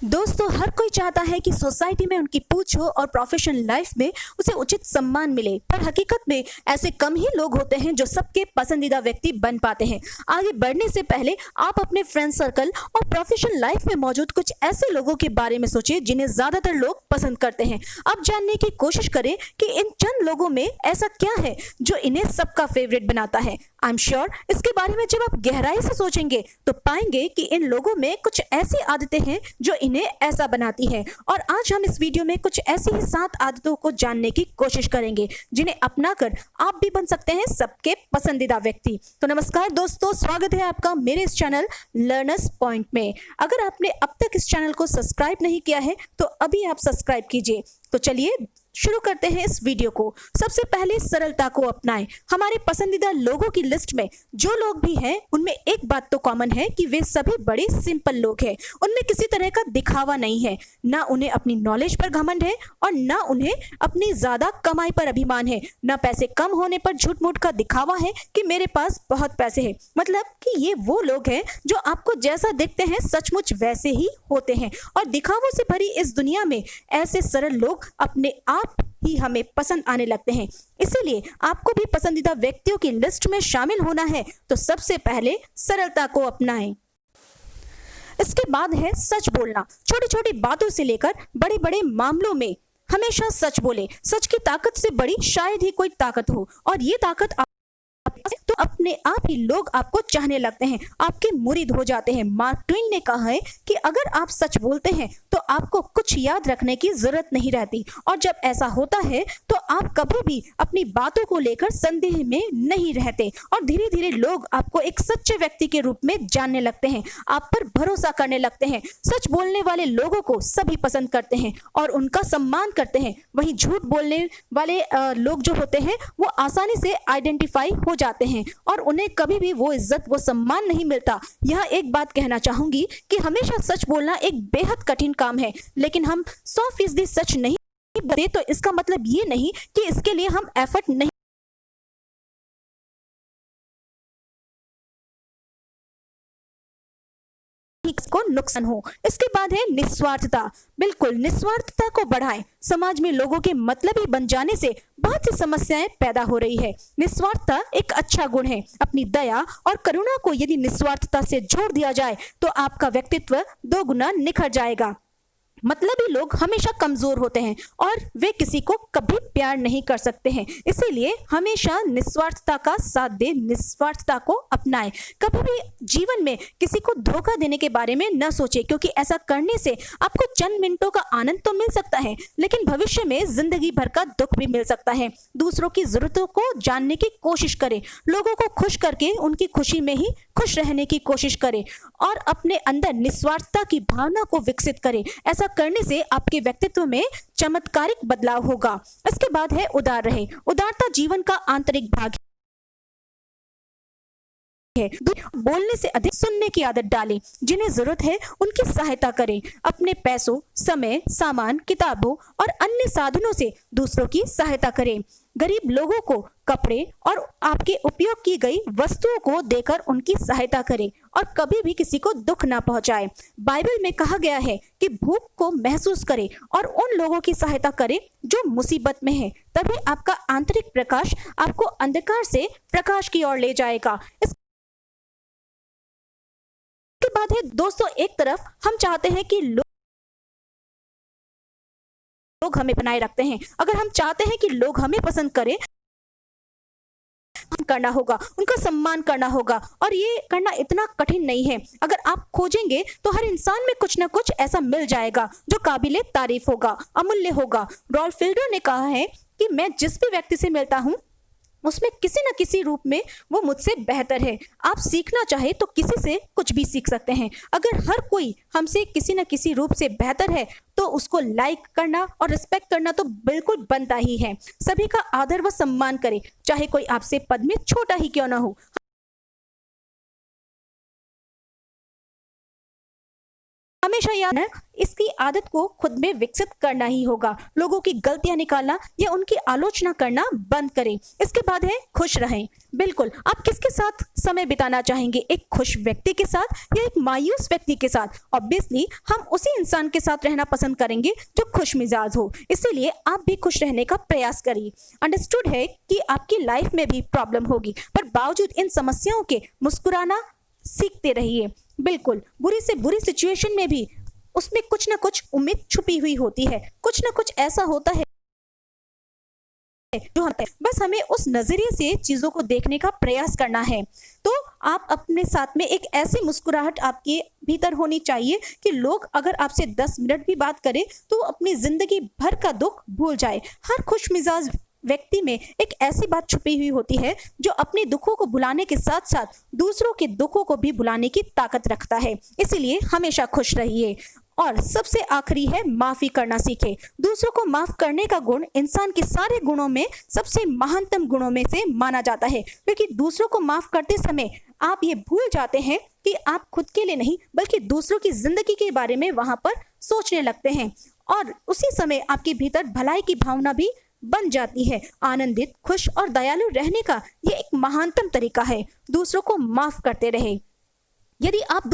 दोस्तों, हर कोई चाहता है कि सोसाइटी में उनकी पूछ हो और प्रोफेशनल लाइफ में उसे उचित सम्मान मिले, पर हकीकत में ऐसे कम ही लोग होते हैं जो सबके पसंदीदा व्यक्ति बन पाते हैं। आगे बढ़ने से पहले आप अपने फ्रेंड सर्कल और प्रोफेशनल लाइफ में मौजूद कुछ ऐसे लोगों के बारे में सोचिए जिन्हें ज्यादातर लोग पसंद करते हैं। अब जानने की कोशिश करें कि इन चंद लोगों में ऐसा क्या है जो इन्हें सबका फेवरेट बनाता है। आई एम श्योर इसके बारे में जब आप गहराई से सोचेंगे तो पाएंगे कि इन लोगों में कुछ ऐसी आदतें हैं जो इन्हें ऐसा बनाती है। और आज हम इस वीडियो में कुछ ऐसी ही 7 आदतों को जानने की कोशिश करेंगे जिन्हें अपनाकर आप भी बन सकते हैं सबके पसंदीदा व्यक्ति। तो नमस्कार दोस्तों, स्वागत है आपका मेरे इस चैनल लर्नर्स पॉइंट में। अगर आपने अब तक इस चैनल को सब्सक्राइब नहीं किया है तो अभी आप सब्सक्राइब कीजिए। तो चलिए शुरू करते हैं इस वीडियो को। सबसे पहले सरलता को अपनाएं। हमारे पसंदीदा लोगों की लिस्ट में जो लोग भी हैं उनमें एक बात तो कॉमन है कि वे सभी बड़े सिंपल लोग हैं। उनमें किसी तरह का दिखावा नहीं है, ना उन्हें अपनी नॉलेज पर घमंड है और ना उन्हें अपनी ज्यादा कमाई पर अभिमान है, ना पैसे कम होने पर झूठ मूठ का दिखावा है कि मेरे पास बहुत पैसे हैं। मतलब कि ये वो लोग हैं जो आपको जैसा देखते हैं सचमुच वैसे ही होते हैं। और दिखावों से भरी इस दुनिया में ऐसे सरल लोग अपने आप ही हमें पसंद आने लगते हैं। इसीलिए आपको भी पसंदीदा व्यक्तियों की लिस्ट में शामिल होना है तो सबसे पहले सरलता को अपनाएं। इसके बाद है सच बोलना। छोटी छोटी बातों से लेकर बड़े बड़े मामलों में हमेशा सच बोले। सच की ताकत से बड़ी शायद ही कोई ताकत हो, और ये ताकत तो अपने आप ही लोग आपको चाहने लगते हैं, आपके मुरीद हो जाते हैं। मार्क ट्वेन ने कहा है कि अगर आप सच बोलते हैं तो आपको कुछ याद रखने की जरूरत नहीं रहती, और जब ऐसा होता है तो आप कभी भी अपनी बातों को लेकर संदेह में नहीं रहते, और धीरे धीरे लोग आपको एक सच्चे व्यक्ति के रूप में जानने लगते हैं, आप पर भरोसा करने लगते हैं। सच बोलने वाले लोगों को सभी पसंद करते हैं और उनका सम्मान करते हैं। वहीं झूठ बोलने वाले लोग जो होते हैं वो आसानी से आइडेंटिफाई हो जाते हैं और उन्हें कभी भी वो इज्जत वो सम्मान नहीं मिलता। यह एक बात कहना चाहूंगी कि हमेशा सच बोलना एक बेहद कठिन काम है, लेकिन हम 100% सच नहीं बोलते तो इसका मतलब ये नहीं कि इसके लिए हम एफर्ट नहीं को नुकसान हो। इसके बाद है निस्वार्थता। बिल्कुल निस्वार्थता को बढ़ाएं। समाज में लोगों के मतलबी बन जाने से बहुत सी समस्याएं पैदा हो रही है। निस्वार्थता एक अच्छा गुण है। अपनी दया और करुणा को यदि निस्वार्थता से जोड़ दिया जाए तो आपका व्यक्तित्व 2 गुना निखर जाएगा। मतलबी लोग हमेशा कमजोर होते हैं और वे किसी को कभी प्यार नहीं कर सकते हैं। इसीलिए हमेशा निस्वार्थता का साथ दे, निस्वार्थता को अपनाएं। कभी भी जीवन में किसी को धोखा देने के बारे में न सोचें, क्योंकि ऐसा करने से आपको चंद मिनटों का आनंद तो मिल सकता है लेकिन भविष्य में जिंदगी भर का दुख भी मिल सकता है। दूसरों की जरूरतों को जानने की कोशिश करें, लोगों को खुश करके उनकी खुशी में ही खुश रहने की कोशिश करें और अपने अंदर निस्वार्थता की भावना को विकसित करें। ऐसा करने से आपके व्यक्तित्व में चमत्कारिक बदलाव होगा। इसके बाद है उदार रहे। उदारता जीवन का आंतरिक भाग है। बोलने से अधिक सुनने की आदत डालें। जिन्हें जरूरत है उनकी सहायता करें। अपने पैसों, समय, सामान, किताबों और अन्य साधनों से दूसरों की सहायता करें। गरीब लोगों को कपड़े और आपके उपयोग की गई वस्तुओं को देकर उनकी सहायता करें और कभी भी किसी को दुख ना पहुंचाएं। बाइबल में कहा गया है कि भूख को महसूस करें और उन लोगों की सहायता करें जो मुसीबत में हैं। तभी आपका आंतरिक प्रकाश आपको अंधकार से प्रकाश की ओर ले जाएगा। इसके बाद है दोस्तों, एक तरफ हम चाहते हैं कि लोग हमें बनाए रखते हैं। अगर हम चाहते हैं कि लोग हमें पसंद करें करना होगा, उनका सम्मान करना होगा, और ये करना इतना कठिन नहीं है। अगर आप खोजेंगे तो हर इंसान में कुछ ना कुछ ऐसा मिल जाएगा जो काबिले तारीफ होगा, अमूल्य होगा। रॉल्फ फिल्डर ने कहा है कि मैं जिस भी व्यक्ति से मिलता हूं उसमें किसी न किसी रूप में वो मुझसे बेहतर है। आप सीखना चाहे तो किसी से कुछ भी सीख सकते हैं। अगर हर कोई हमसे किसी न किसी रूप से बेहतर है तो उसको लाइक करना और रिस्पेक्ट करना तो बिल्कुल बनता ही है। सभी का आदर व सम्मान करें, चाहे कोई आपसे पद में छोटा ही क्यों ना हो। हमेशा याद रखना, इसकी आदत को खुद में विकसित करना ही होगा। लोगों की गलतियां निकालना या उनकी आलोचना करना बंद करें। इसके बाद है खुश रहें। बिल्कुल, आप किसके साथ समय बिताना चाहेंगे, एक खुश व्यक्ति के साथ या एक मायूस व्यक्ति के साथ? ऑब्वियसली हम उसी इंसान के साथ रहना पसंद करेंगे जो खुश मिजाज हो। इसीलिए आप भी खुश रहने का प्रयास करिए। अंडरस्टूड है कि आपकी लाइफ में भी प्रॉब्लम होगी, पर बावजूद इन समस्याओं के मुस्कुराना सीखते रहिए। बिल्कुल, बुरी से बुरी सिचुएशन में भी उसमें कुछ ना कुछ उम्मीद छुपी हुई होती है, कुछ ना कुछ ऐसा होता है जो बस हमें उस नजरिए से चीजों को देखने का प्रयास करना है। तो आप अपने साथ में एक ऐसी मुस्कुराहट आपके भीतर होनी चाहिए कि लोग अगर आपसे 10 मिनट भी बात करें तो अपनी जिंदगी भर का दुख भूल जाए। हर खुश मिजाज व्यक्ति में एक ऐसी बात छुपी हुई होती है जो अपने दुखों को भुलाने के साथ साथ दूसरों के दुखों को भी भुलाने की ताकत रखता है। इसीलिए हमेशा खुश रहिए। और सबसे आखिरी है, माफी करना सीखे। दूसरों को माफ करने का गुण इंसान के सारे गुणों में सबसे महानतम गुणों में से माना जाता है, क्योंकि दूसरों को माफ करते समय आप ये भूल जाते हैं कि आप खुद के लिए नहीं बल्कि दूसरों की जिंदगी के बारे में वहां पर सोचने लगते हैं, और उसी समय आपके भीतर भलाई की भावना भी बन जाती है। आनंदित, खुश और दयालु रहने का ये एक महानतम तरीका है। दूसरों को माफ करते रहे। यदि आप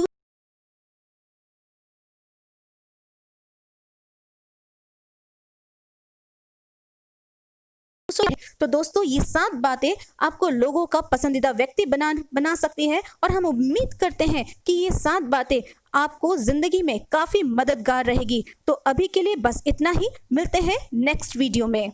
तो दोस्तों, ये 7 बातें आपको लोगों का पसंदीदा व्यक्ति बना सकती है, और हम उम्मीद करते हैं कि ये 7 बातें आपको जिंदगी में काफी मददगार रहेगी। तो अभी के लिए बस इतना ही, मिलते हैं नेक्स्ट वीडियो में।